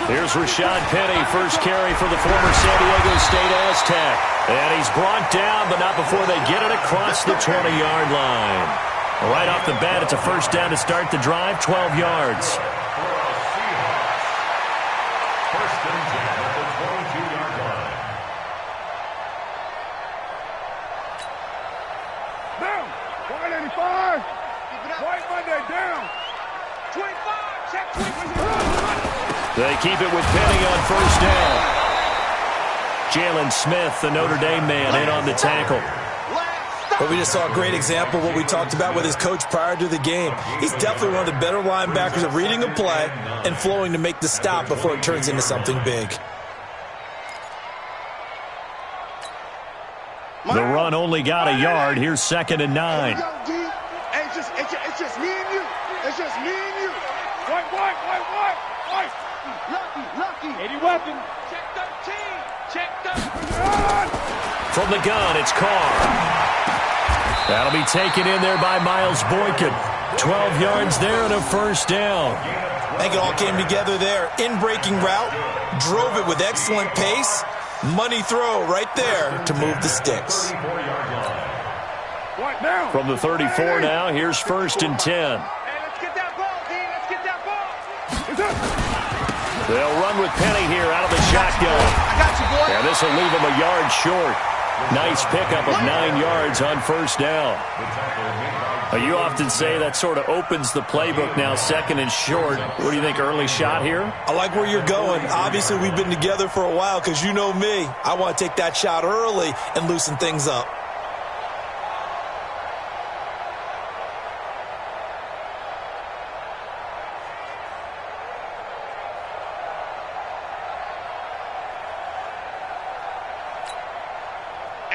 Here's Rashad Penny, first carry for the former San Diego State Aztec. And he's brought down, but not before they get it across the 20-yard line. Right off the bat, it's a first down to start the drive, 12 yards. First and 10 at the 22-yard line. Down. 185. White Monday down. 25. Check 25. They keep it with Penny on first down. Jalen Smith, the Notre Dame man, in on the tackle. But we just saw a great example of what we talked about with his coach prior to the game. He's definitely one of the better linebackers at reading a play and flowing to make the stop before it turns into something big. The run only got a yard. Here's 2nd and 9. It's just me and you. It's just me and you. White. Lucky. 80 weapon. Check 13. From the gun, it's Carr. That'll be taken in there by Miles Boykin. 12 yards there and a first down. I think it all came together there. In-breaking route, drove it with excellent pace. Money throw right there to move the sticks. From the 34 now, here's 1st and 10. Hey, let's get that ball, D. Let's get that ball. They'll run with Penny here out of the shotgun. I got you, boy. And this will leave him a yard short. Nice pickup of 9 yards on first down. You often say that sort of opens the playbook now, 2nd and short. What do you think, early shot here? I like where you're going. Obviously, we've been together for a while because you know me. I want to take that shot early and loosen things up.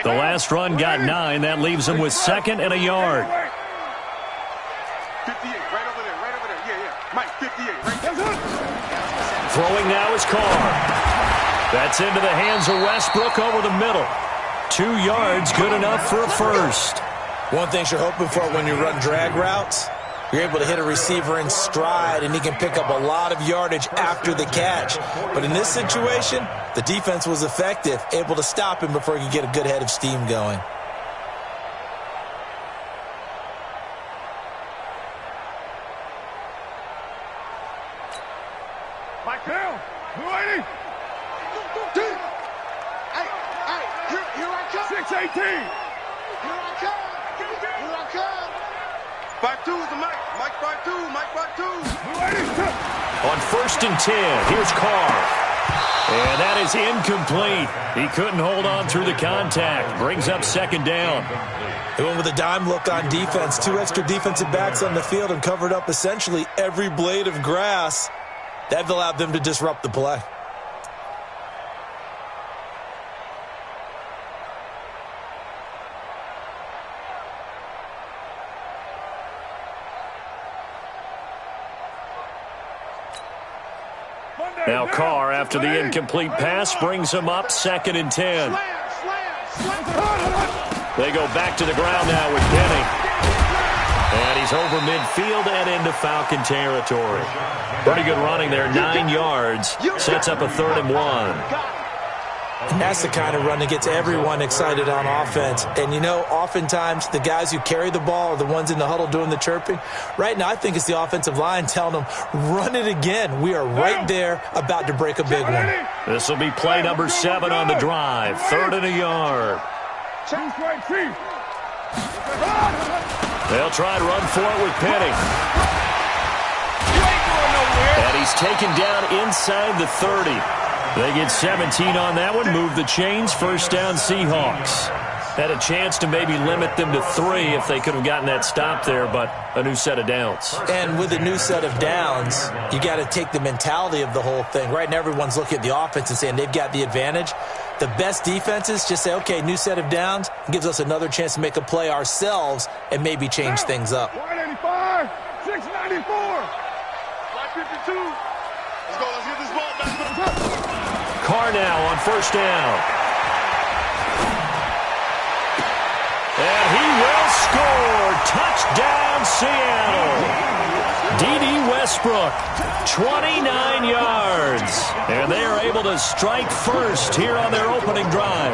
The last run got 9. That leaves him with 2nd and a yard. 58, right over there. Yeah. Mike, 58, right there. Throwing now is Carr. That's into the hands of Westbrook over the middle. 2 yards, good enough for a first. One thing you're hoping for when you run drag routes, you're able to hit a receiver in stride, and he can pick up a lot of yardage after the catch. But in this situation, the defense was effective, able to stop him before he could get a good head of steam going. Mike down. 280. Hey, here I come. 618. Here I come. 5-2 is the Mike. Mike 5-2. Mike 5-2. On 1st and 10, here's Carr. And that is incomplete. He couldn't hold on through the contact. Brings up 2nd down. They went with a dime look on defense. 2 extra defensive backs on the field and covered up essentially every blade of grass. That allowed them to disrupt the play. Now Carr, after the incomplete pass, brings him up 2nd and 10. They go back to the ground now with Penny. And he's over midfield and into Falcon territory. Pretty good running there, 9 yards. Sets up a 3rd and 1. And that's the kind of run that gets everyone excited on offense. And, you know, oftentimes the guys who carry the ball are the ones in the huddle doing the chirping. Right now, I think it's the offensive line telling them, run it again. We are right there about to break a big one. This will be play number 7 on the drive. 3rd and a yard. They'll try to run for it with Penny. And he's taken down inside the 30. They get 17 on that one, move the chains, first down Seahawks. Had a chance to maybe limit them to 3 if they could have gotten that stop there, but a new set of downs. And with a new set of downs, you got to take the mentality of the whole thing. Right now, everyone's looking at the offense and saying they've got the advantage. The best defenses just say, okay, new set of downs, gives us another chance to make a play ourselves and maybe change things up. 185, 694, 552. Let's go, let's get this ball back. Carr now on first down. And he will score. Touchdown, Seattle. D.D. Westbrook, 29 yards. And they are able to strike first here on their opening drive.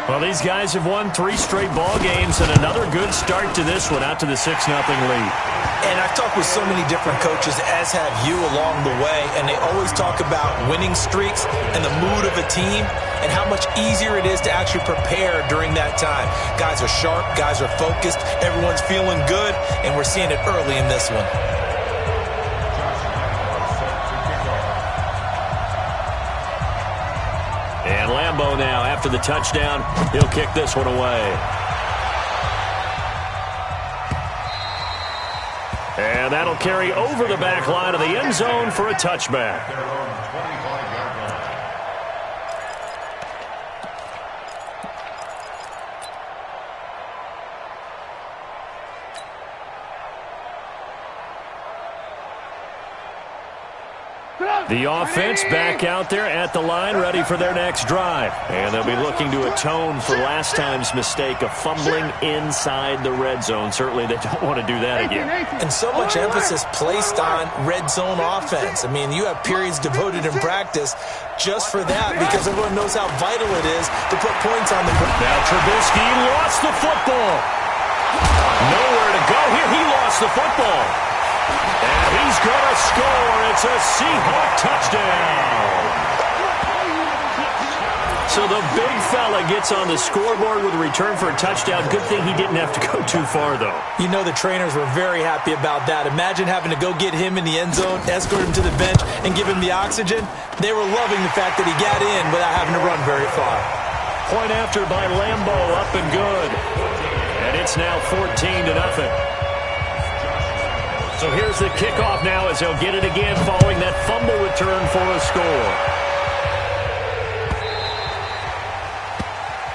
Well, these guys have won 3 straight ball games and another good start to this one, out to the 6-0 lead. And I've talked with so many different coaches, as have you, along the way, and they always talk about winning streaks and the mood of a team and how much easier it is to actually prepare during that time. Guys are sharp, guys are focused, everyone's feeling good, and we're seeing it early in this one. And Lambeau now, after the touchdown, he'll kick this one away. And that'll carry over the back line of the end zone for a touchback. The offense back out there at the line, ready for their next drive. And they'll be looking to atone for last time's mistake of fumbling inside the red zone. Certainly they don't want to do that again. And so much emphasis placed on red zone offense. I mean, you have periods devoted in practice just for that because everyone knows how vital it is to put points on the ground. Now Trubisky lost the football. Nowhere to go here. He lost the football. And he's going to score. It's a Seahawk touchdown. So the big fella gets on the scoreboard with a return for a touchdown. Good thing he didn't have to go too far, though. You know the trainers were very happy about that. Imagine having to go get him in the end zone, escort him to the bench, and give him the oxygen. They were loving the fact that he got in without having to run very far. Point after by Lambeau, up and good. And it's now 14-0. So here's the kickoff now as they'll get it again following that fumble return for a score.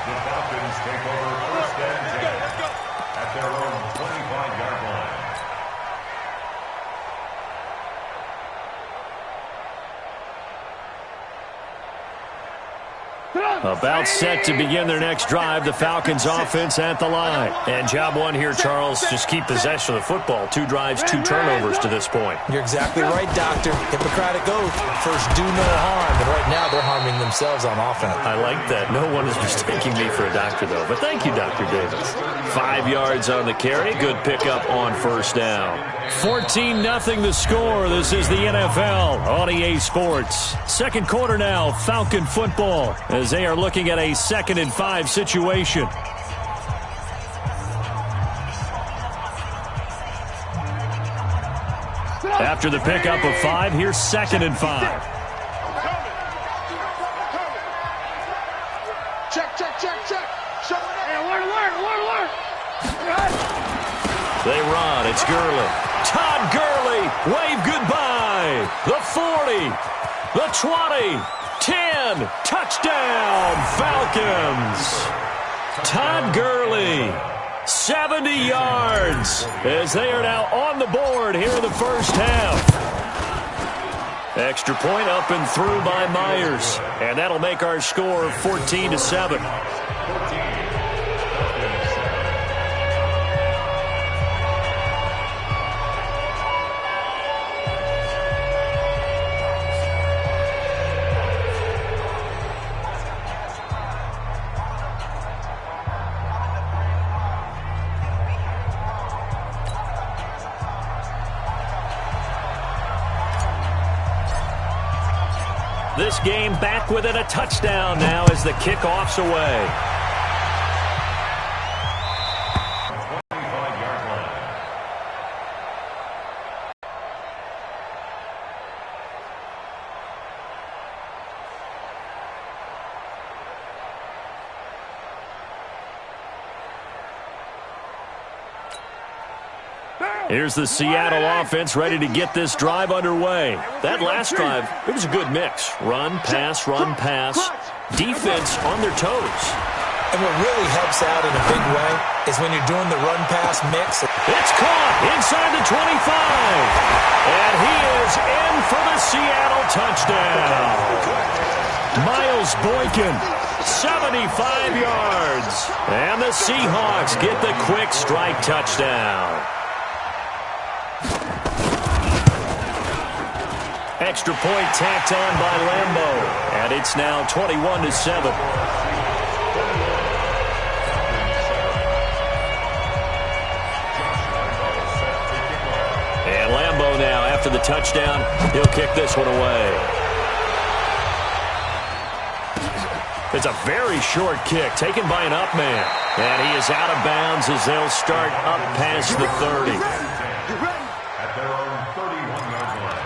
The Falcons take over first and 10 at their own 25-yard line. About set to begin their next drive, the Falcons offense at the line. And job one here, Charles, just keep possession of the football. 2 drives, 2 turnovers to this point. You're exactly right, Doctor. Hippocratic oath. First, do no harm. And right now, they're harming themselves on offense. I like that. No one is mistaking me for a doctor, though. But thank you, Dr. Davis. 5 yards on the carry. Good pickup on first down. 14-0 the score. This is the NFL on EA Sports. Second quarter now, Falcon football, as they are looking at a 2nd and 5 situation. After the pickup of 5, here's 2nd and 5. Check. Alert. They run. It's Gurley. Todd Gurley. Wave goodbye. The 40. The 20. 10. Touchdown, Falcons. Todd Gurley. 70 yards as they are now on the board here in the first half. Extra point up and through by Myers. And that'll make our score 14-7. This game back within a touchdown now as the kickoff's away. 25-yard line. Here's the Seattle offense ready to get this drive underway. That last drive, it was a good mix. Run, pass. Defense on their toes. And what really helps out in a big way is when you're doing the run-pass mix. It's caught inside the 25. And he is in for the Seattle touchdown. Miles Boykin, 75 yards. And the Seahawks get the quick strike touchdown. Extra point tacked on by Lambo. And it's now 21-7. And Lambo now, after the touchdown, he'll kick this one away. It's a very short kick taken by an up man. And he is out of bounds as they'll start up past the 30. At their own 31-yard line.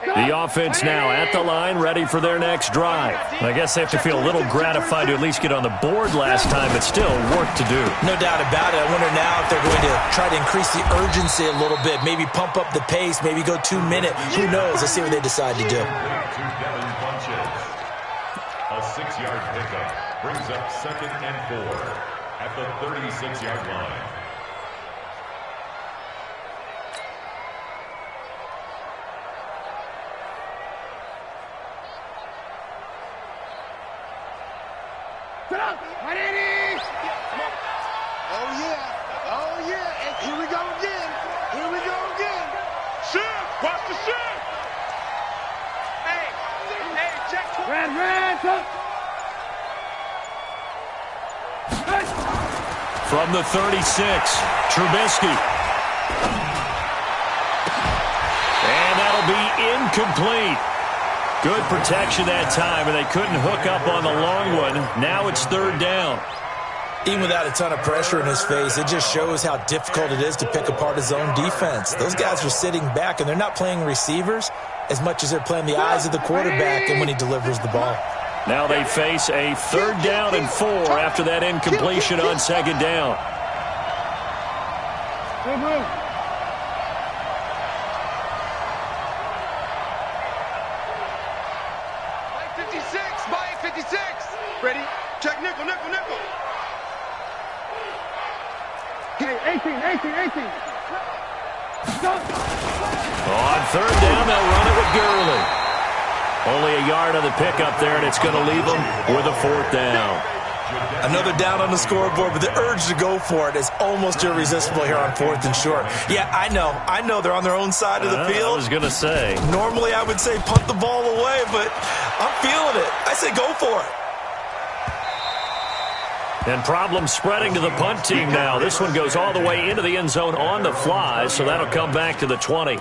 The offense now at the line, ready for their next drive. I guess they have to feel a little gratified to at least get on the board last time, but still work to do. No doubt about it. I wonder now if they're going to try to increase the urgency a little bit, maybe pump up the pace, maybe go 2 minute. Who knows? Let's see what they decide to do. A 6-yard pickup brings up 2nd and 4 at the 36-yard line. Oh, yeah. And here we go again. Shift. Watch the shift. Hey, check. Red. From the 36, Trubisky. And that'll be incomplete. Good protection that time, and they couldn't hook up on the long one. Now it's 3rd down. Even without a ton of pressure in his face, it just shows how difficult it is to pick apart his own defense. Those guys are sitting back, and they're not playing receivers as much as they're playing the eyes of the quarterback and when he delivers the ball. Now they face a 3rd down and 4 after that incompletion on 2nd down. By 56. Ready? Check nickel. Hey, 18. On 3rd down, they'll run it with Gurley. Only a yard on the pickup there, and it's going to leave them with a 4th down. Another down on the scoreboard, but the urge to go for it is almost irresistible here on 4th and short. Yeah, I know they're on their own side of the field. I was going to say. Normally I would say punt the ball away, but I'm feeling it. I say go for it. And problem spreading to the punt team now. This one goes all the way into the end zone on the fly, so that'll come back to the 20.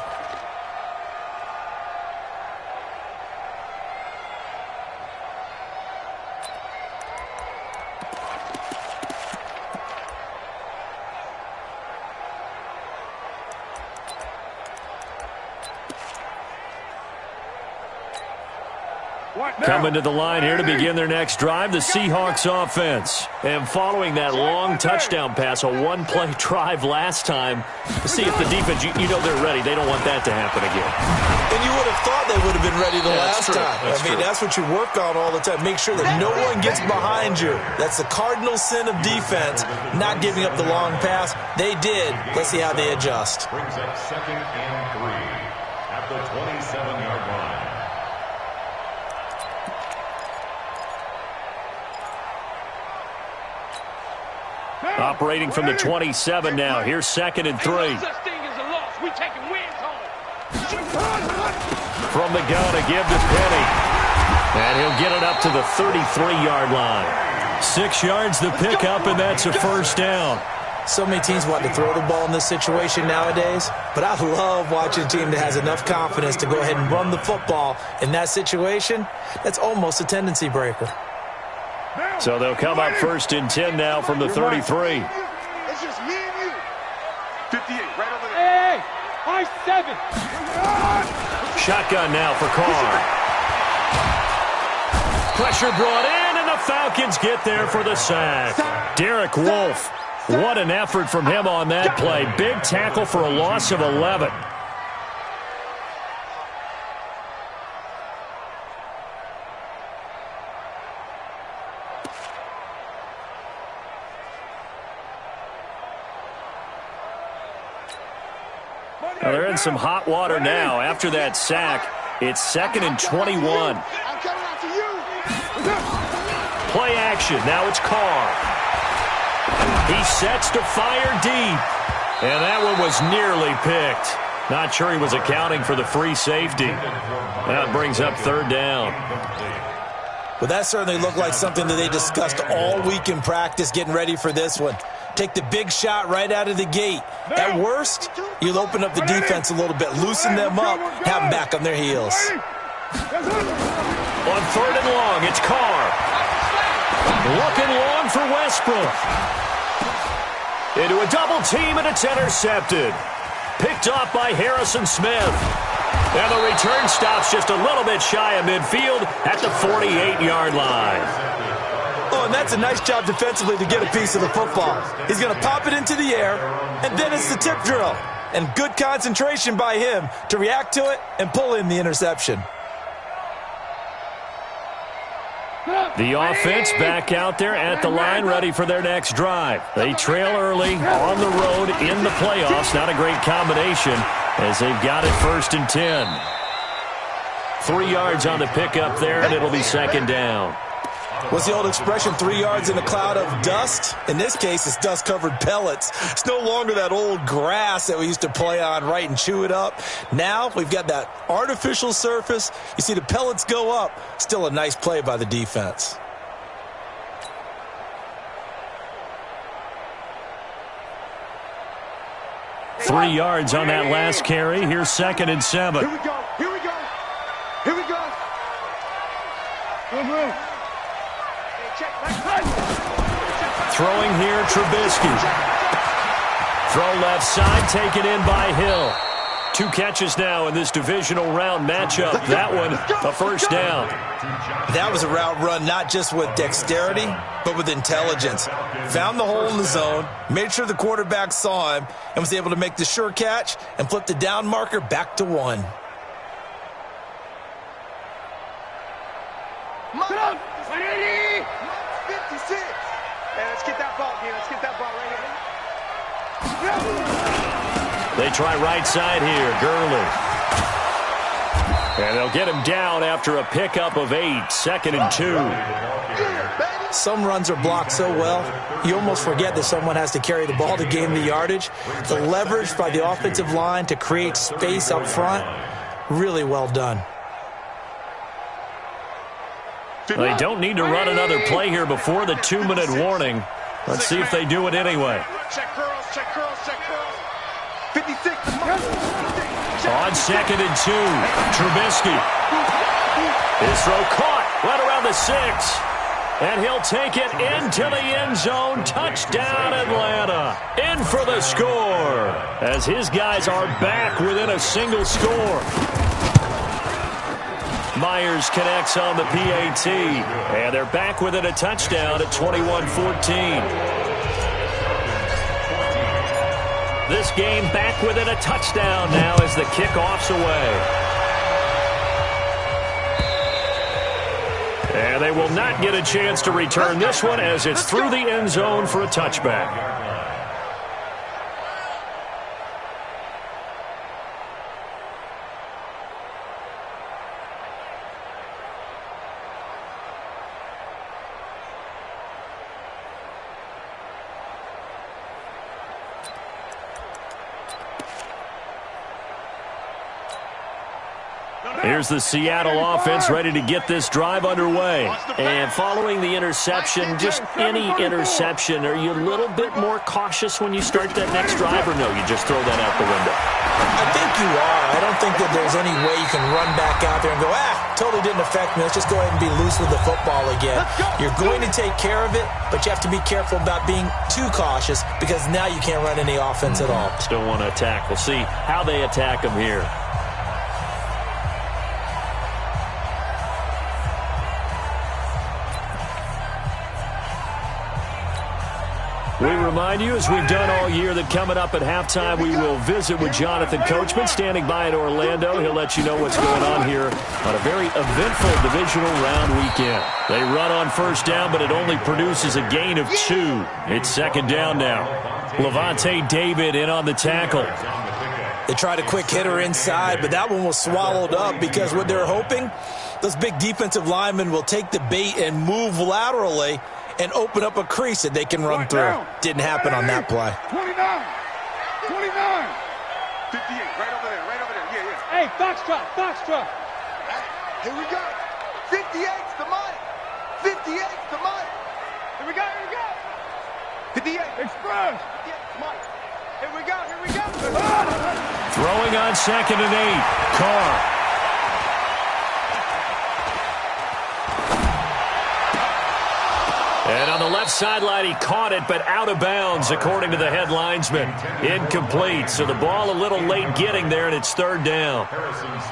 Coming to the line here to begin their next drive, the Seahawks offense. And following that long touchdown pass, a one-play drive last time, to see if the defense, you know they're ready. They don't want that to happen again. And you would have thought they would have been ready the last time. That's what you work on all the time. Make sure that no one gets behind you. That's the cardinal sin of defense, not giving up the long pass. They did. Let's see how they adjust. Brings up 2nd and 3 at the 27-yard line. Operating from the 27 now. Here's 2nd and 3. From the gun, a give to Penny. And he'll get it up to the 33-yard line. 6 yards the pickup, and that's a 1st down. So many teams want to throw the ball in this situation nowadays, but I love watching a team that has enough confidence to go ahead and run the football. In that situation, that's almost a tendency breaker. So they'll come up 1st and 10 now from the 33. It's just me and you. 58, right over there. Hey, I-7. Shotgun now for Carr. Pressure brought in, and the Falcons get there for the sack. Derek Wolfe, what an effort from him on that play. Big tackle for a loss of 11. Well, they're in some hot water now. After that sack, it's 2nd and 21. Play action. Now it's Carr. He sets to fire deep. And that one was nearly picked. Not sure he was accounting for the free safety. That brings up 3rd down. Well, that certainly looked like something that they discussed all week in practice getting ready for this one. Take the big shot right out of the gate. At worst, you'll open up the defense a little bit, loosen them up, have them back on their heels. On 3rd and long, it's Carr. Looking long for Westbrook. Into a double team, and it's intercepted. Picked off by Harrison Smith. And the return stops just a little bit shy of midfield at the 48-yard line. Oh, and that's a nice job defensively to get a piece of the football. He's going to pop it into the air, and then it's the tip drill. And good concentration by him to react to it and pull in the interception. The offense back out there at the line, ready for their next drive. They trail early on the road in the playoffs. Not a great combination as they've got it 1st and 10. 3 yards on the pickup there, and it'll be 2nd down. What's the old expression, 3 yards in a cloud of dust? In this case, it's dust-covered pellets. It's no longer that old grass that we used to play on, right, and chew it up. Now we've got that artificial surface. You see the pellets go up. Still a nice play by the defense. Three yards on that last carry. Here's 2nd and 7. Here we go. Here we go. Here we go. Throwing here, Trubisky. Throw left side, taken in by Hill. 2 catches now in this divisional round matchup. That one, a 1st down. That was a route run not just with dexterity, but with intelligence. Found the hole in the zone, made sure the quarterback saw him, and was able to make the sure catch and flip the down marker back to 1. 56. Hey, let's get that ball, man. Let's get that ball right here. They try right side here, Gurley. And they'll get him down after a pickup of 8, 2nd and 2. Some runs are blocked so well, you almost forget that someone has to carry the ball to gain the yardage. The leverage by the offensive line to create space up front, really well done. They don't need to run another play here before the 2-minute warning. Let's see if they do it anyway. Check curls, check curls, check curls. 56. On 2nd and 2, Trubisky. His throw caught right around the 6. And he'll take it into the end zone. Touchdown, Atlanta. In for the score as his guys are back within a single score. Myers connects on the PAT, and they're back within a touchdown at 21-14. This game back within a touchdown now as the kickoff's away. And they will not get a chance to return this one as it's through the end zone for a touchback. Here's the Seattle offense ready to get this drive underway. And following the interception, just any interception, are you a little bit more cautious when you start that next drive, or no, you just throw that out the window? I think you are. I don't think that there's any way you can run back out there and go, totally didn't affect me. Let's just go ahead and be loose with the football again. You're going to take care of it, but you have to be careful about being too cautious because now you can't run any offense at all. Still want to attack. We'll see how they attack them here. We remind you, as we've done all year, that coming up at halftime, we will visit with Jonathan Coachman, standing by in Orlando. He'll let you know what's going on here on a very eventful divisional round weekend. They run on 1st down, but it only produces a gain of 2. It's 2nd down now. Levante David in on the tackle. They tried a quick hitter inside, but that one was swallowed up because what they're hoping, those big defensive linemen will take the bait and move laterally and open up a crease that they can run through. Didn't happen on that play. 29. 58, right over there, yeah. Hey, Foxtrot. Here we go. 58's the mic. 58's the mic. Here we go. 58. Express. 58's mic. Here we go. Throwing on 2nd and 8. Carr. And on the left sideline, he caught it, but out of bounds, according to the head linesman. Incomplete, so the ball a little late getting there, and it's 3rd down.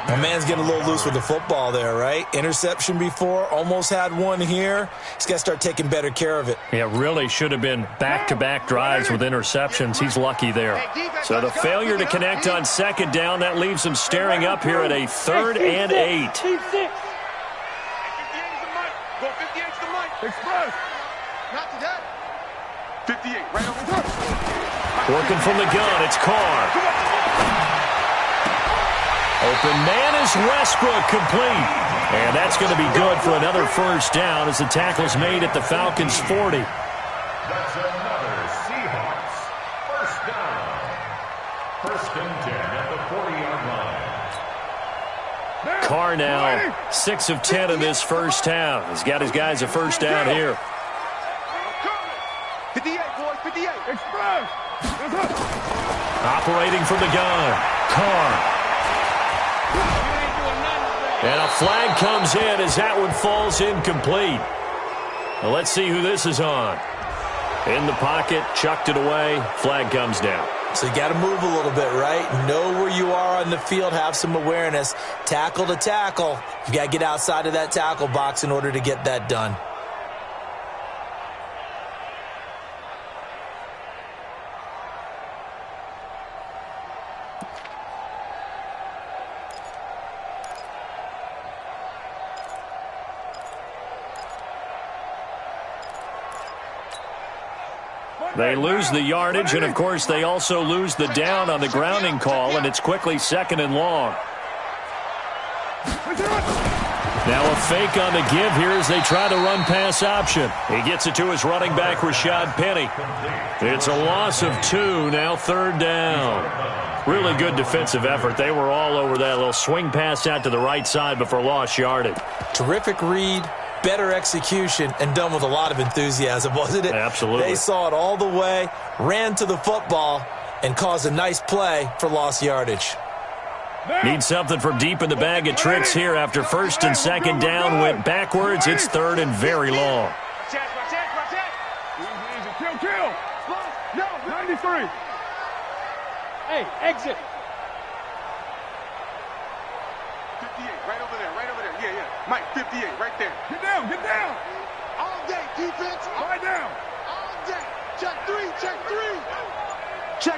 My man's getting a little loose with the football there, right? Interception before, almost had one here. He's got to start taking better care of it. Yeah, really should have been back-to-back drives with interceptions. He's lucky there. So the failure to connect on 2nd down, that leaves him staring up here at a 3rd and 8. 58's the mic. Go 58's the mic. Express. Not today. 58, right over there. Working from the gun, it's Carr. Open man is Westbrook, complete. And that's going to be good for another 1st down as the tackle's made at the Falcons' 40. That's another Seahawks 1st down. 1st and 10 at the 40-yard line. Carr now 6 of 10 in this 1st half. He's got his guys a 1st down here. 58, boys, 58. Express. Operating from the gun, Carr. And a flag comes in as that one falls incomplete. Well, let's see who this is on. In the pocket, chucked it away, flag comes down. So you got to move a little bit, right? Know where you are on the field, have some awareness. Tackle to tackle. You got to get outside of that tackle box in order to get that done. They lose the yardage, and, of course, they also lose the down on the grounding call, and it's quickly 2nd and long. Now a fake on the give here as they try the run-pass option. He gets it to his running back, Rashad Penny. It's a loss of 2, now 3rd down. Really good defensive effort. They were all over that little swing pass out to the right side before lost yardage. Terrific read. Better execution, and done with a lot of enthusiasm, wasn't it? Absolutely. They saw it all the way, ran to the football, and caused a nice play for lost yardage. Need something from deep in the bag of tricks here after 1st and 2nd down went backwards. It's 3rd and very long. Kill. No, 93. Hey, exit. 58, right over there. Yeah. Mike, 58, right there. Get down. All day, defense. Right down. All day. Check 3. Check.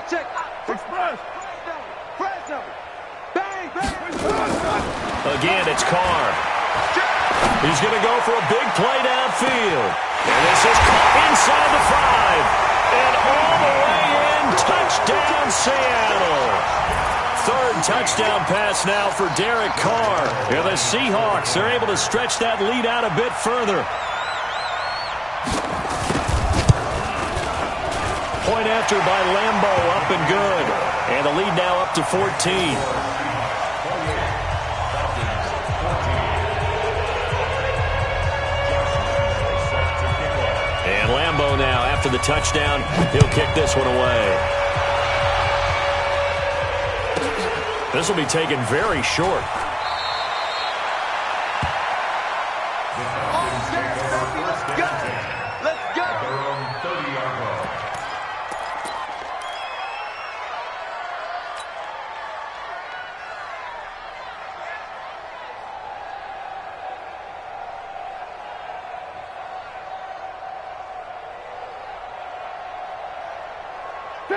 Express. Press number. Bang. Again, it's Carr. He's going to go for a big play downfield. And this is caught inside the 5. And all the way in. Touchdown, Seattle. 3rd touchdown pass now for Derek Carr. And the Seahawks are able to stretch that lead out a bit further. Point after by Lambo, up and good. And the lead now up to 14. And Lambo now, after the touchdown, he'll kick this one away. This will be taken very short. Let's go.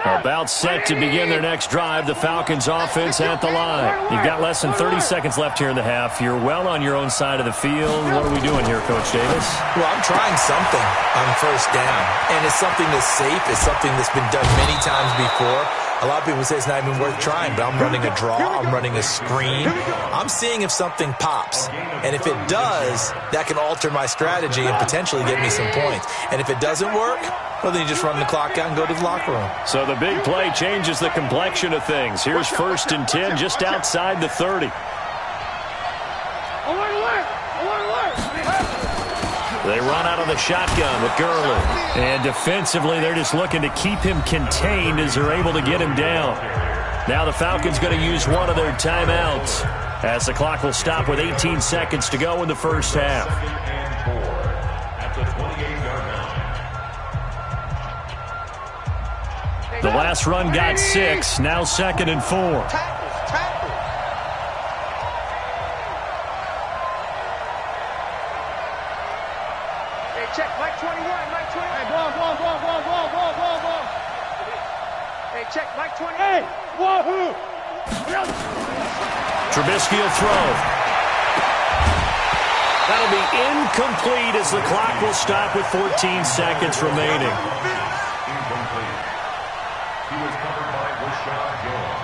About set to begin their next drive. The Falcons offense at the line. You've got less than 30 seconds left here in the half. You're well on your own side of the field. What are we doing here, Coach Davis? Well, I'm trying something on 1st down, and it's something that's safe. It's something that's been done many times before. A lot of people say it's not even worth trying, but I'm running a draw. I'm running a screen. I'm seeing if something pops. And if it does, that can alter my strategy and potentially get me some points. And if it doesn't work, well, then you just run the clock out and go to the locker room. So the big play changes the complexion of things. Here's 1st and 10 just outside the 30. They run out of the shotgun with Gurley. And defensively, they're just looking to keep him contained as they're able to get him down. Now the Falcons going to use one of their timeouts as the clock will stop with 18 seconds to go in the first half. At the 28-yard line. The last run got 6, now 2nd and 4. Check, Mike 21, Mike 21. Hey, ball. Hey, check, Mike 20. Hey, wahoo! Trubisky will throw. That'll be incomplete as the clock will stop with 14 seconds remaining. Incomplete. He was covered by Rashad Jones.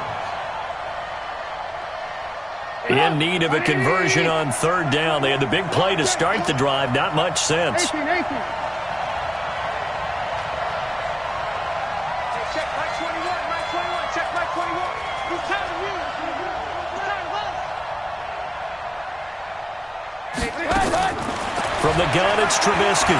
In need of a conversion on 3rd down. They had the big play to start the drive. Not much sense. 18. Hey, check Mike 21, Mike 21. Check Mike 21. Who's tired of you? Who's tired of us? From the gun, it's Trubisky.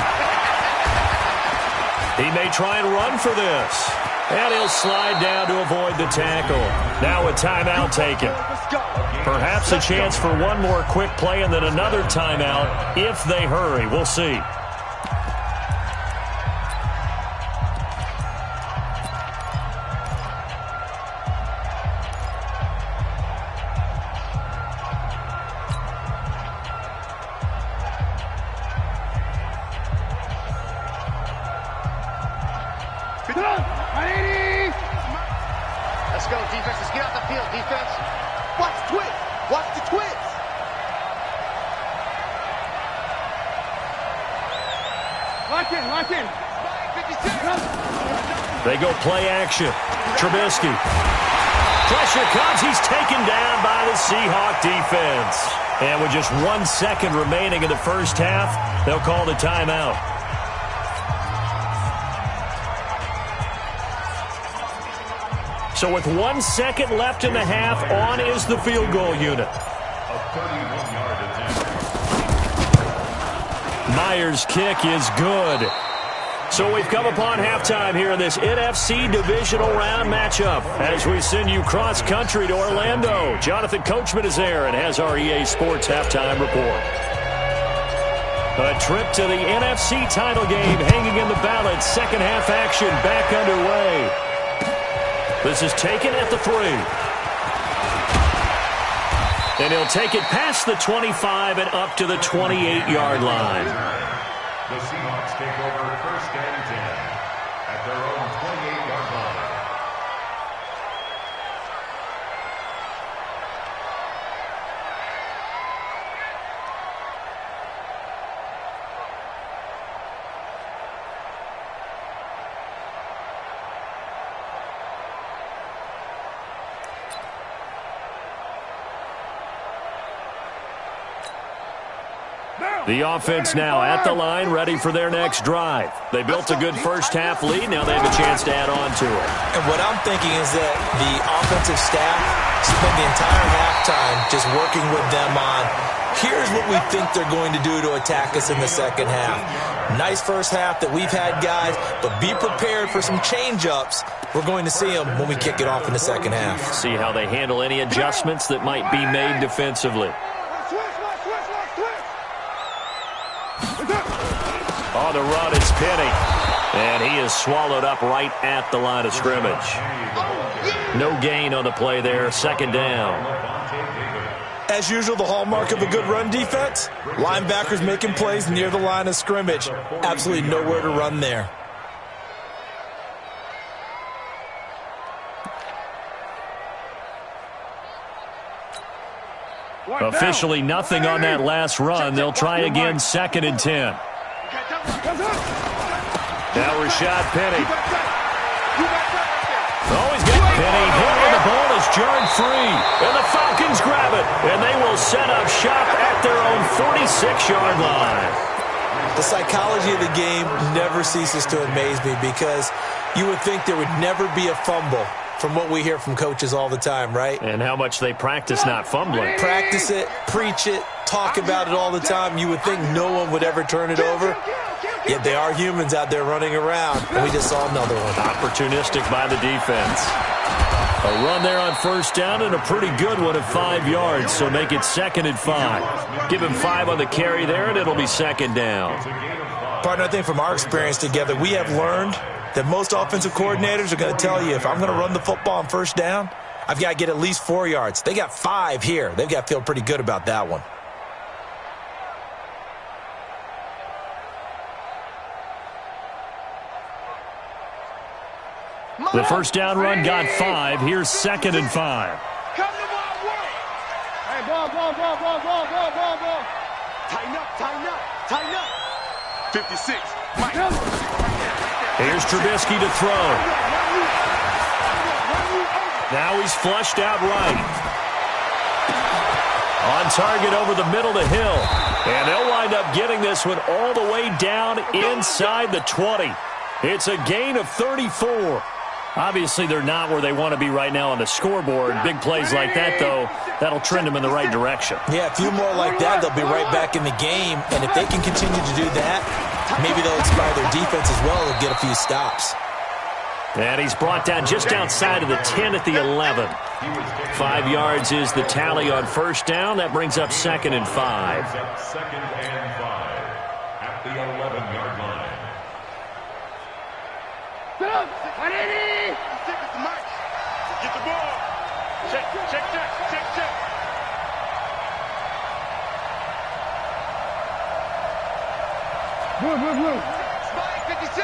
He may try and run for this. And he'll slide down to avoid the tackle. Now a timeout taken. Perhaps a chance for one more quick play and then another timeout if they hurry. We'll see. Let's go, defense. Let's get off the field, defense. Watch the twist. Watch the twist. Lock in. They go play action. Trubisky. Pressure comes. He's taken down by the Seahawk defense. And with just 1 second remaining in the first half, they'll call the timeout. So with 1 second left in the half, on is the field goal unit. A 31-yard attempt. Myers' kick is good. So we've come upon halftime here in this NFC Divisional Round matchup as we send you cross-country to Orlando. Jonathan Coachman is there and has our EA Sports halftime report. A trip to the NFC title game hanging in the balance. Second half action back underway. This is taken at the 3. And he'll take it past the 25 and up to the 28-yard line. The Seahawks take over 1st and 10 at their own 28-yard line. The offense now at the line, ready for their next drive. They built a good first half lead. Now they have a chance to add on to it. And what I'm thinking is that the offensive staff spent the entire halftime just working with them on, here's what we think they're going to do to attack us in the second half. Nice first half that we've had, guys, but be prepared for some change-ups. We're going to see them when we kick it off in the second half. See how they handle any adjustments that might be made defensively. On the run, it's Penny. And he is swallowed up right at the line of scrimmage. No gain on the play there. Second down. As usual, the hallmark of a good run defense, linebackers making plays near the line of scrimmage. Absolutely nowhere to run there. Officially nothing on that last run. They'll try again, 2nd and 10. Now Rashad Penny. Oh, he's got Penny hit, and the ball is jarred free. And the Falcons grab it, and they will set up shop at their own 46-yard line. The psychology of the game never ceases to amaze me because you would think there would never be a fumble from what we hear from coaches all the time, right? And how much they practice not fumbling. Practice it, preach it, talk about it all the time. You would think no one would ever turn it over. Yet they are humans out there running around, and we just saw another one. Opportunistic by the defense. A run there on first down and a pretty good one at 5 yards, so make it 2nd and 5. Give him 5 on the carry there, and it'll be 2nd down. Partner, I think from our experience together, we have learned that most offensive coordinators are going to tell you, if I'm going to run the football on first down, I've got to get at least 4 yards. They got 5 here. They've got to feel pretty good about that one. The first down run got 5. Here's 2nd and 5. Come to my way. Hey, ball. Tighten up. 56. Mike. Here's Trubisky to throw. Now he's flushed out right. On target over the middle to Hill. And they'll wind up getting this one all the way down inside the 20. It's a gain of 34. Obviously, they're not where they want to be right now on the scoreboard. Big plays like that, though, that'll trend them in the right direction. Yeah, a few more like that, they'll be right back in the game. And if they can continue to do that, maybe they'll inspire their defense as well. They'll get a few stops. And he's brought down just outside of the 10 at the 11. 5 yards is the tally on first down. That brings up 2nd and 5. 2nd and 5 at the 11-yard line. Get the ball. Check. Blue. Spike 56.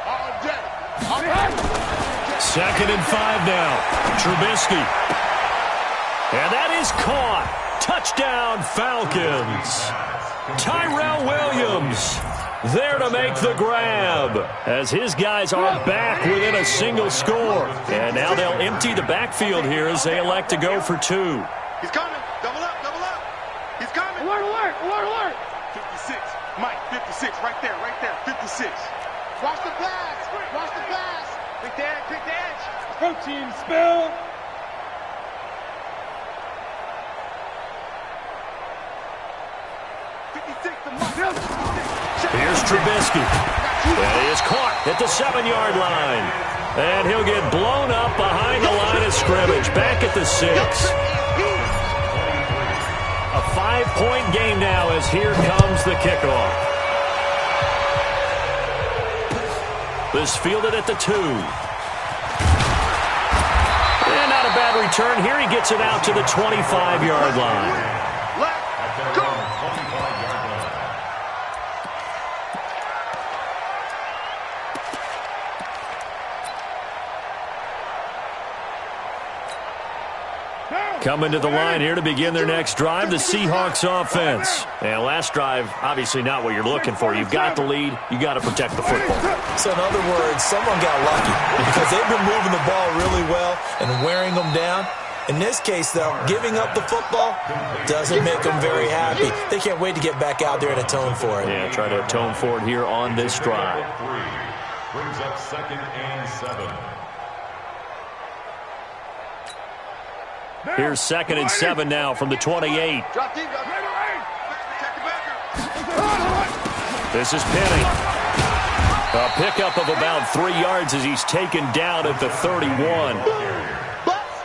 All day. 2nd and 5 now. Trubisky. And that is caught. Touchdown, Falcons. Tyrell Williams there to make the grab as his guys are back within a single score. And now they'll empty the backfield here as they elect to go for 2. He's coming. Double up. He's coming. Alert. 56. Mike, 56. Right there. 56. Watch the pass. Quick the edge. Protein spill. Here's Trubisky. And he is caught at the 7-yard line. And he'll get blown up behind the line of scrimmage. Back at the 6. A 5-point game now as here comes the kickoff. This fielded at the 2. And not a bad return. Here he gets it out to the 25-yard line. Coming to the line here to begin their next drive, the Seahawks offense. And last drive, obviously not what you're looking for. You've got the lead. You got to protect the football. So in other words, someone got lucky because they've been moving the ball really well and wearing them down. In this case, though, giving up the football doesn't make them very happy. They can't wait to get back out there and atone for it. Yeah, try to atone for it here on this drive. Brings up 2nd and 7. Here's 2nd and 7 now from the 28. Drop deep. This is Penny. A pickup of about 3 yards as he's taken down at the 31.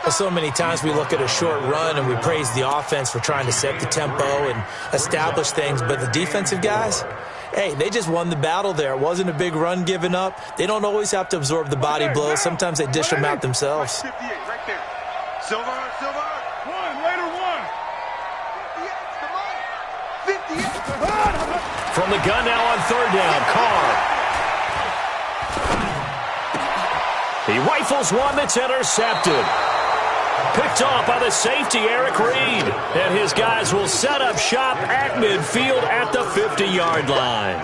So many times we look at a short run and we praise the offense for trying to set the tempo and establish things, but the defensive guys, hey, they just won the battle there. It wasn't a big run given up. They don't always have to absorb the body blows. Sometimes they dish them out themselves. 58 right there. Silver. 1, Raider 1. 58. From the gun now on 3rd down, Carr. He rifles one that's intercepted. Picked off by the safety, Eric Reed. And his guys will set up shop at midfield at the 50-yard line.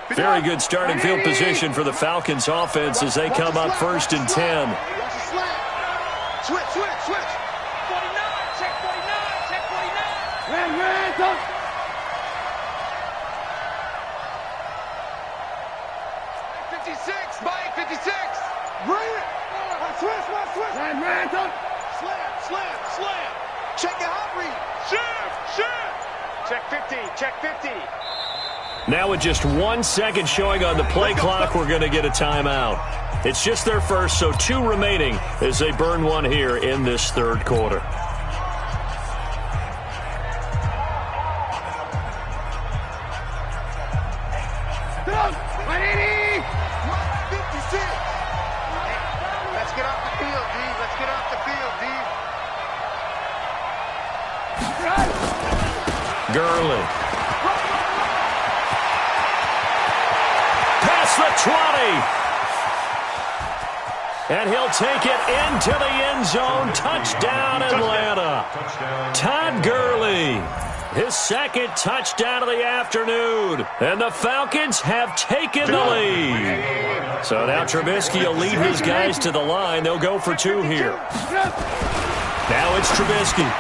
Very good starting field position for the Falcons offense as they come up 1st and 10. Switch. 49, check 49, check 49. 56, Mike, 56. Bring it. Switch. Slam. Check your hot read. Shift. Check 50. Now with just 1 second showing on the play clock, we're going to get a timeout. It's just their first, so 2 remaining as they burn one here in this 3rd quarter. Let's get off the field, D. Gurley. Past the 20. And he'll take it into the end zone. Touchdown, Atlanta. Todd Gurley. His 2nd touchdown of the afternoon. And the Falcons have taken the lead. So now Trubisky will lead his guys to the line. They'll go for 2 here. Now it's Trubisky.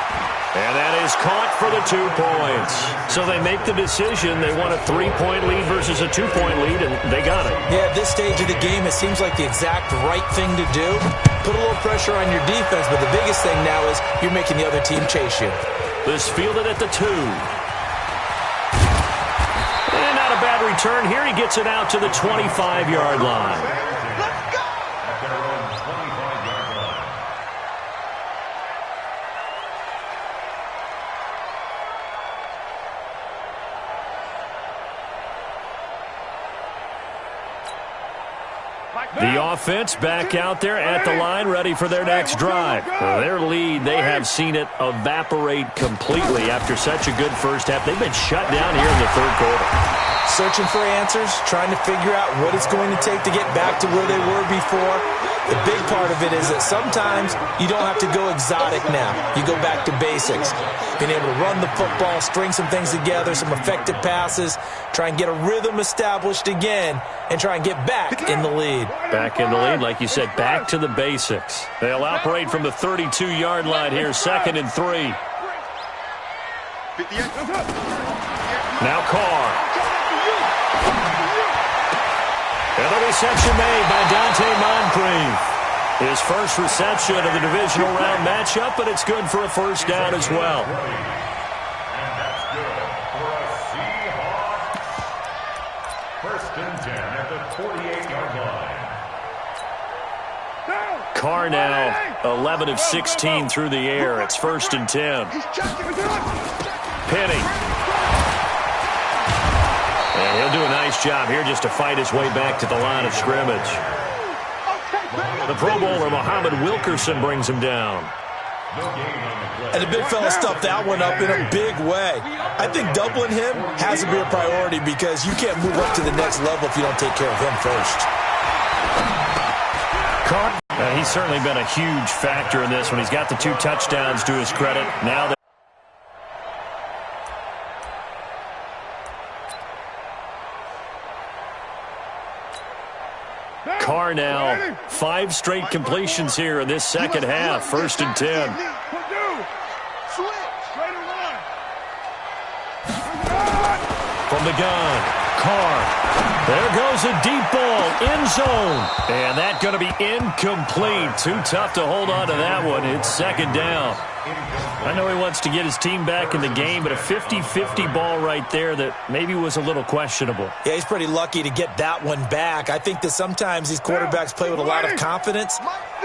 And that is caught for the 2 points. So they make the decision. They want a 3-point lead versus a 2-point lead, and they got it. Yeah, at this stage of the game, it seems like the exact right thing to do. Put a little pressure on your defense, but the biggest thing now is you're making the other team chase you. This fielded at the 2. And not a bad return here. He gets it out to the 25-yard line. Let's go! At their own 25-yard line. The offense back out there at the line, ready for their next drive. Their lead, they have seen it evaporate completely after such a good first half. They've been shut down here in the 3rd quarter. Searching for answers, trying to figure out what it's going to take to get back to where they were before. The big part of it is that sometimes you don't have to go exotic now. You go back to basics. Being able to run the football, string some things together, some effective passes, try and get a rhythm established again, and try and get back in the lead. Back in the lead, like you said, back to the basics. They'll operate from the 32-yard line here, 2nd and 3. Now Carr. And the reception made by Dante Moncrief. His first reception of the divisional round matchup, but it's good for a 1st down as well. And that's good for a Seahawks. 1st and 10 at the 48-yard line. Carr now 11 of 16 through the air. It's 1st and 10. Penny. And he'll do a nice job here just to fight his way back to the line of scrimmage. The Pro Bowler, Muhammad Wilkerson, brings him down. And the big fella stuffed that one up in a big way. I think doubling him has to be a priority because you can't move up to the next level if you don't take care of him first. He's certainly been a huge factor in this one. He's got the 2 touchdowns to his credit. Now that Carr now 5 straight completions here in this 2nd half. 1st and 10. From the gun, Carr. There goes a deep ball, end zone. And that's going to be incomplete. Too tough to hold on to that one. It's 2nd down. I know he wants to get his team back in the game, but a 50-50 ball right there that maybe was a little questionable. Yeah, he's pretty lucky to get that one back. I think that sometimes these quarterbacks play with a lot of confidence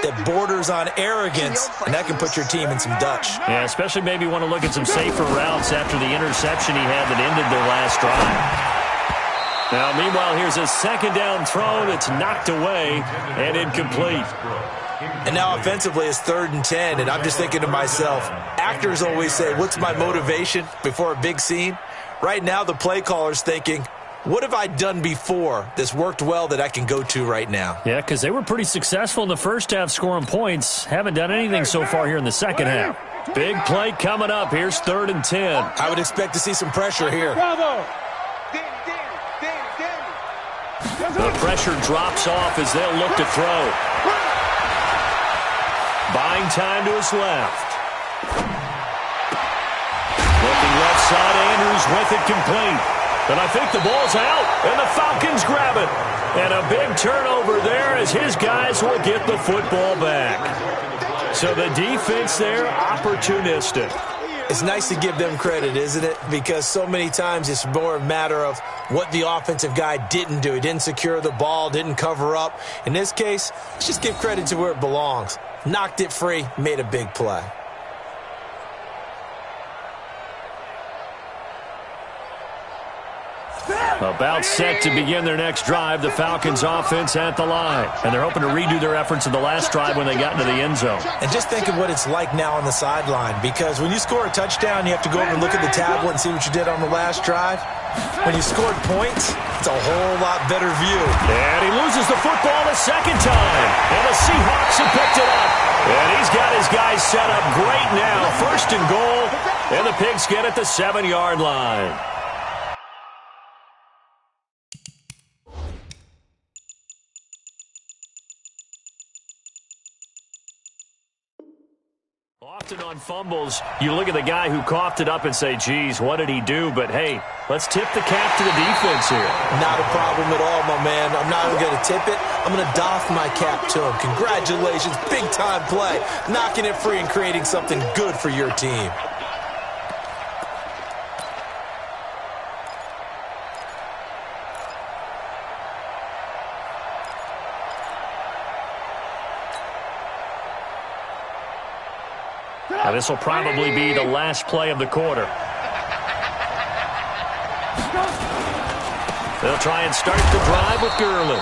that borders on arrogance, and that can put your team in some Dutch. Yeah, especially maybe want to look at some safer routes after the interception he had that ended their last drive. Now, meanwhile, here's a 2nd down throw that's knocked away and incomplete. And now offensively it's 3rd and 10, and I'm just thinking to myself, actors always say, what's my motivation before a big scene? Right now the play caller's thinking, what have I done before that's worked well that I can go to right now? Yeah, because they were pretty successful in the first half scoring points. Haven't done anything so far here in the 2nd half. Big play coming up. Here's 3rd and 10. I would expect to see some pressure here. Bravo. The pressure drops off as they'll look to throw. Buying time to his left. Looking left side, Andrews with it complete. And I think the ball's out, and the Falcons grab it. And a big turnover there as his guys will get the football back. So the defense there, opportunistic. It's nice to give them credit, isn't it? Because so many times it's more a matter of what the offensive guy didn't do. He didn't secure the ball, didn't cover up. In this case, let's just give credit to where it belongs. Knocked it free, made a big play. About set to begin their next drive, the Falcons offense at the line. And they're hoping to redo their efforts in the last drive when they got into the end zone. And just think of what it's like now on the sideline, because when you score a touchdown, you have to go over and look at the tablet and see what you did on the last drive. When you scored points, it's a whole lot better view. And he loses the football the second time. And the Seahawks have picked it up. And he's got his guys set up great now. First and goal. And the Pigs get at the 7-yard line. Often on fumbles, you look at the guy who coughed it up and say, geez, what did he do? But, hey, let's tip the cap to the defense here. Not a problem at all, my man. I'm not even going to tip it. I'm going to doff my cap to him. Congratulations, big-time play. Knocking it free and creating something good for your team. Now, this will probably be the last play of the quarter. They'll try and start the drive with Gurley.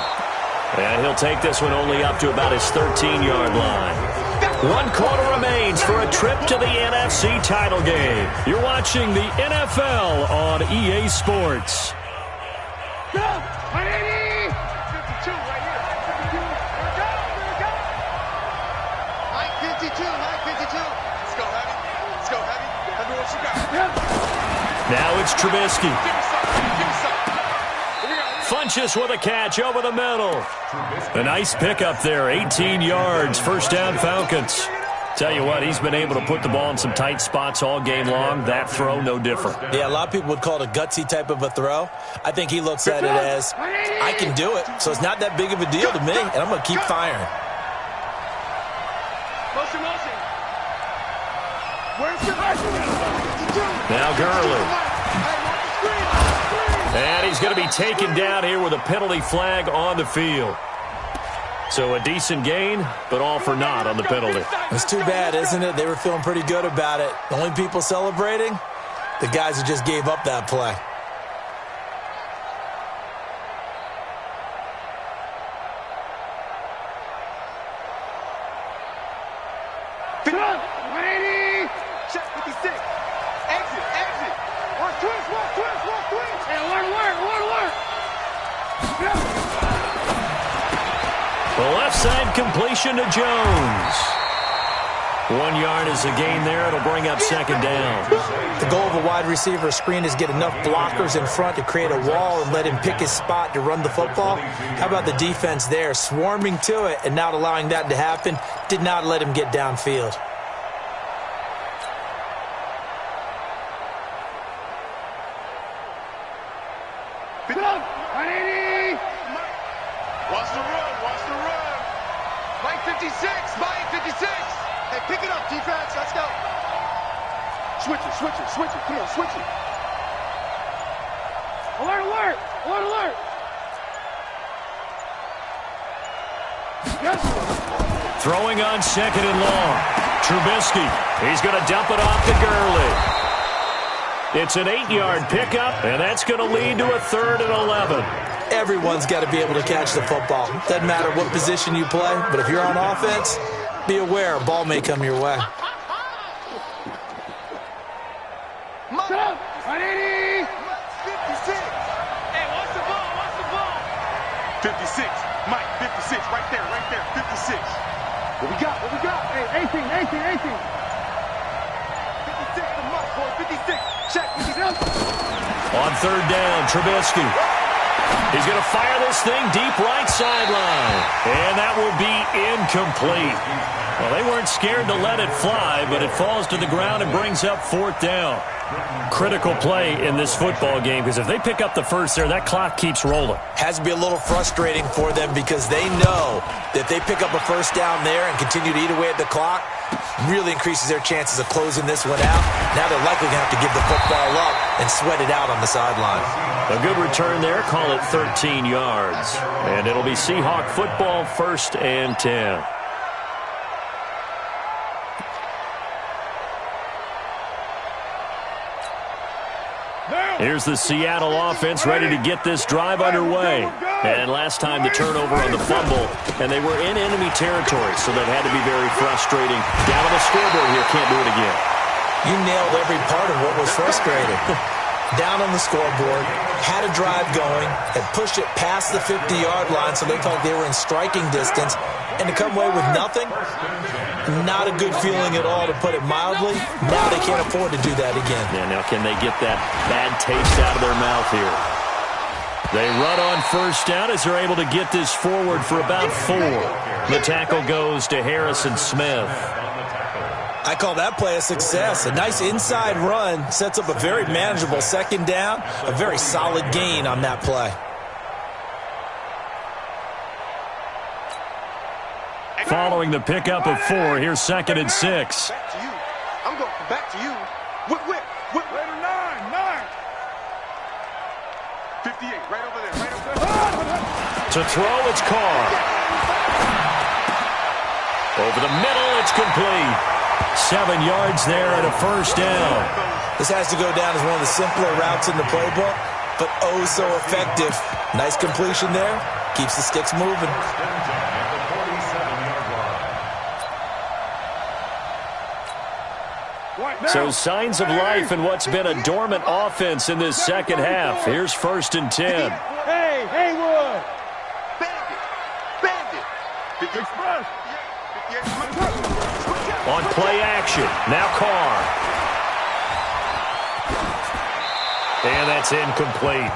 And he'll take this one only up to about his 13-yard line. 1 quarter remains for a trip to the NFC title game. You're watching the NFL on EA Sports. Now it's Trubisky. Funchess with a catch over the middle. A nice pickup there, 18 yards, first down Falcons. Tell you what, he's been able to put the ball in some tight spots all game long. That throw, no different. Yeah, a lot of people would call it a gutsy type of a throw. I think he looks at it as, I can do it, so it's not that big of a deal to me, and I'm going to keep firing. Now Gurley. And he's going to be taken down here with a penalty flag on the field. So a decent gain, but all for naught on the penalty. It's too bad, isn't it? They were feeling pretty good about it. The only people celebrating, the guys who just gave up that play. The left side completion to Jones. 1 yard is a gain there. It'll bring up second down. The goal of a wide receiver screen is get enough blockers in front to create a wall and let him pick his spot to run the football. How about the defense there, swarming to it and not allowing that to happen? Did not let him get downfield. Watch the run. Mike 56. Hey, pick it up, defense. Let's go. Switch it. Come on, switch it. Alert. Yes. Throwing on second and long. Trubisky. He's going to dump it off to Gurley. It's an 8-yard pickup, and that's going to lead to a 3rd and 11. Everyone's got to be able to catch the football. Doesn't matter what position you play, but if you're on offense, be aware a ball may come your way. Set up. 180. 56. Hey, watch the ball. 56. Mike, 56. Right there. 56. What we got? Hey, 18. 56 to Mike, boy. 56. Check. 56. On 3rd down, Trubisky. He's going to fire this thing deep right sideline. And that will be incomplete. Well, they weren't scared to let it fly, but it falls to the ground and brings up 4th down. Critical play in this football game, because if they pick up the first there, that clock keeps rolling. Has to be a little frustrating for them because they know that if they pick up a first down there and continue to eat away at the clock, really increases their chances of closing this one out. Now they're likely going to have to give the football up and sweat it out on the sideline. A good return there. Call it 13 yards. And it'll be Seahawk football, 1st and 10. Here's the Seattle offense ready to get this drive underway. And last time the turnover on the fumble, and they were in enemy territory, so that had to be very frustrating. Down on the scoreboard here, can't do it again. You nailed every part of what was frustrating. Down on the scoreboard, had a drive going, had pushed it past the 50-yard line so they felt like they were in striking distance, and to come away with nothing, not a good feeling at all, to put it mildly. Now they can't afford to do that again. Yeah, now can they get that bad taste out of their mouth here? They run on first down as they're able to get this forward for about 4. The tackle goes to Harrison Smith. I call that play a success. A nice inside run sets up a very manageable 2nd down. A very solid gain on that play. Following the pickup of 4, here's 2nd and 6. Back to you. I'm going back to you. Whip. Later, 9. 58, right over there. To throw, it's Carr. Over the middle, it's complete. 7 yards there and a first down. This has to go down as one of the simpler routes in the playbook, but oh so effective. Nice completion there. Keeps the sticks moving. So signs of life in what's been a dormant offense in this second half. Here's 1st and 10. Hey, Haywood! Bandit. Express. On play action, now Carr. And that's incomplete.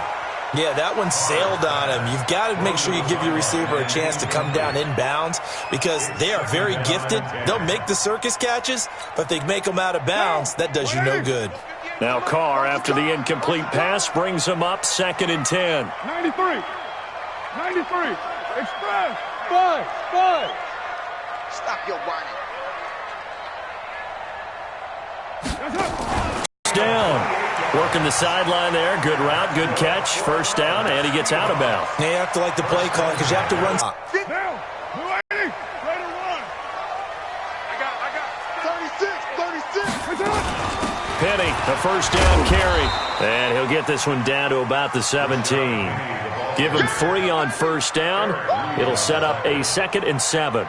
Yeah, that one sailed on him. You've got to make sure you give your receiver a chance to come down inbounds because they are very gifted. They'll make the circus catches, but they make them out of bounds. That does you no good. Now Carr, after the incomplete pass, brings him up 2nd and 10. 93. Express. 5. Stop your whining. Down. Working the sideline there. Good route, good catch. First down, and he gets out of bounds. Now you have to like the play call because you have to run. Down. 280. Ready to run. I got 36. Penny, the first down carry. And he'll get this one down to about the 17. Give him 3 on first down. It'll set up a 2nd and 7.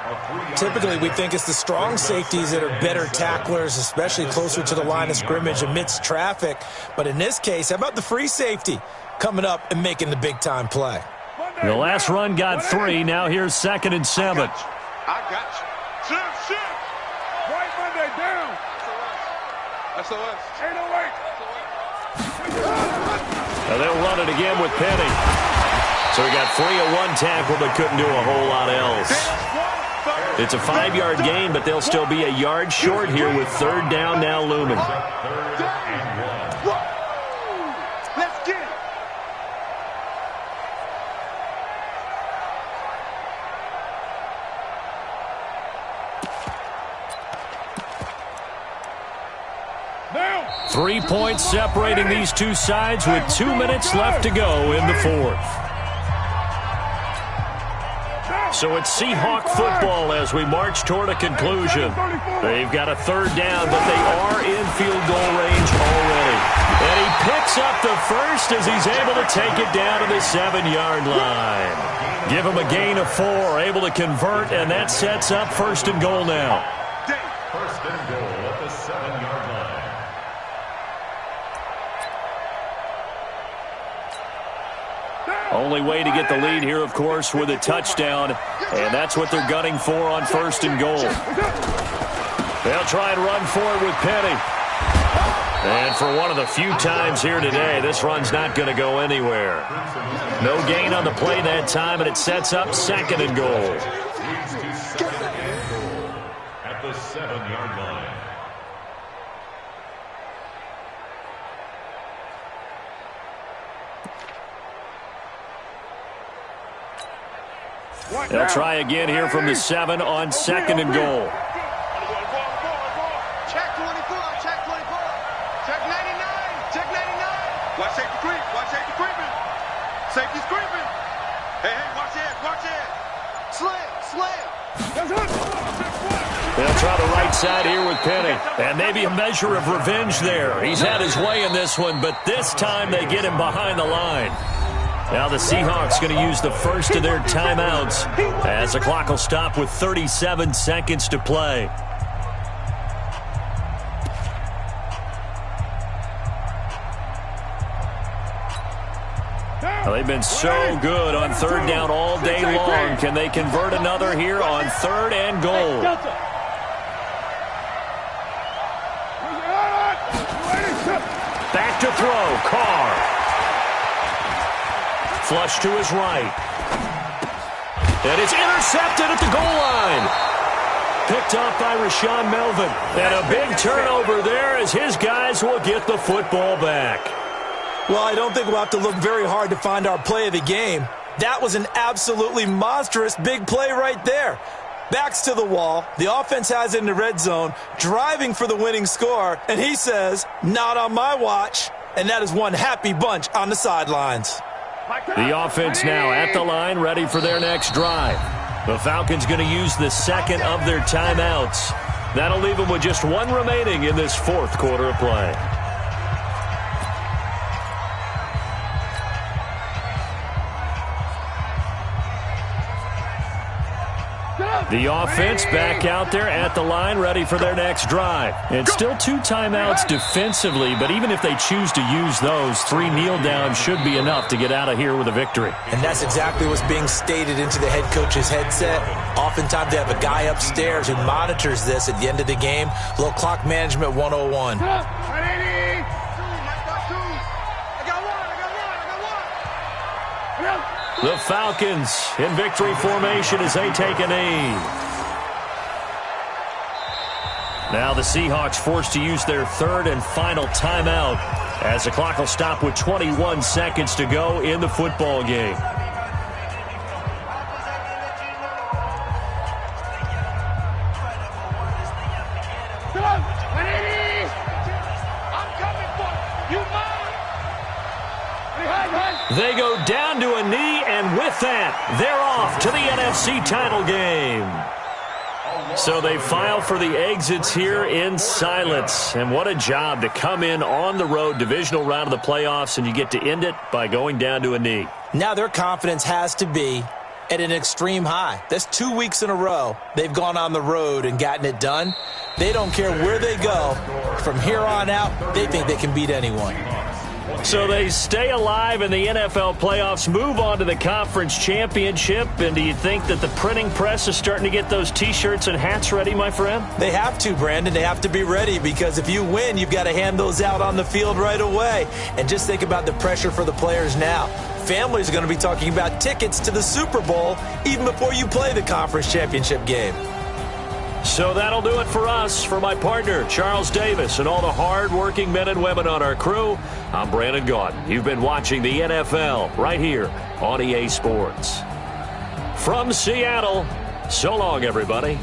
Typically, we think it's the strong safeties that are better tacklers, especially closer to the line of scrimmage amidst traffic. But in this case, how about the free safety coming up and making the big-time play? The last run got 3. Now here's 2nd and 7. I got you. Shift. Right Monday down. That's us. 808. Now they'll run it again with Penny. So he got 3 of 1 tackle, but couldn't do a whole lot else. It's a 5-yard gain, but they'll still be a yard short here with 3rd down now looming. Let's get it. Now. 3 points separating these two sides with 2 minutes left to go in the 4th. So it's Seahawk football as we march toward a conclusion. They've got a 3rd down, but they are in field goal range already. And he picks up the first as he's able to take it down to the 7-yard line. Give him a gain of 4, able to convert, and that sets up 1st and goal now. 1st and goal at the 7-yard line. Only way to get the lead here, of course, with a touchdown, and that's what they're gunning for on 1st and goal. They'll try and run for it with Penny. And for one of the few times here today, this run's not going to go anywhere. No gain on the play that time, and it sets up 2nd and goal. At the 7-yard line. They'll try again here from the 7 on 2nd and goal. Check 24, check 24. Check 99, check 99. Watch safety creep. Watch safety creeping. Safety's creeping. Hey, watch it, watch it. Slam. They'll try the right side here with Penny. And maybe a measure of revenge there. He's had his way in this one, but this time they get him behind the line. Now the Seahawks going to use the first of their timeouts as the clock will stop with 37 seconds to play. Well, they've been so good on 3rd down all day long. Can they convert another here on 3rd and goal? Back to throw. Carr. Flush to his right. And it's intercepted at the goal line. Picked off by Rashaan Melvin. And a big turnover there as his guys will get the football back. Well, I don't think we'll have to look very hard to find our play of the game. That was an absolutely monstrous big play right there. Backs to the wall. The offense has it in the red zone, driving for the winning score. And he says, not on my watch. And that is one happy bunch on the sidelines. The offense now at the line, ready for their next drive. The Falcons going to use the 2nd of their timeouts. That'll leave them with just 1 remaining in this 4th quarter of play. The offense back out there at the line, ready for their next drive. It's still 2 timeouts defensively, but even if they choose to use those, 3 kneel downs should be enough to get out of here with a victory. And that's exactly what's being stated into the head coach's headset. Oftentimes they have a guy upstairs who monitors this at the end of the game. A little clock management 101. The Falcons in victory formation as they take a knee. Now the Seahawks forced to use their 3rd and final timeout as the clock will stop with 21 seconds to go in the football game. They go down to a knee, and with that, they're off to the NFC title game. So they file for the exits here in silence. And what a job to come in on the road, divisional round of the playoffs, and you get to end it by going down to a knee. Now their confidence has to be at an extreme high. That's 2 weeks in a row they've gone on the road and gotten it done. They don't care where they go. From here on out, they think they can beat anyone. So they stay alive in the NFL playoffs, move on to the conference championship, and do you think that the printing press is starting to get those T-shirts and hats ready, my friend? They have to, Brandon. They have to be ready because if you win, you've got to hand those out on the field right away. And just think about the pressure for the players now. Families are going to be talking about tickets to the Super Bowl even before you play the conference championship game. So that'll do it for us. For my partner, Charles Davis, and all the hard-working men and women on our crew, I'm Brandon Gaudin. You've been watching the NFL right here on EA Sports. From Seattle, so long, everybody.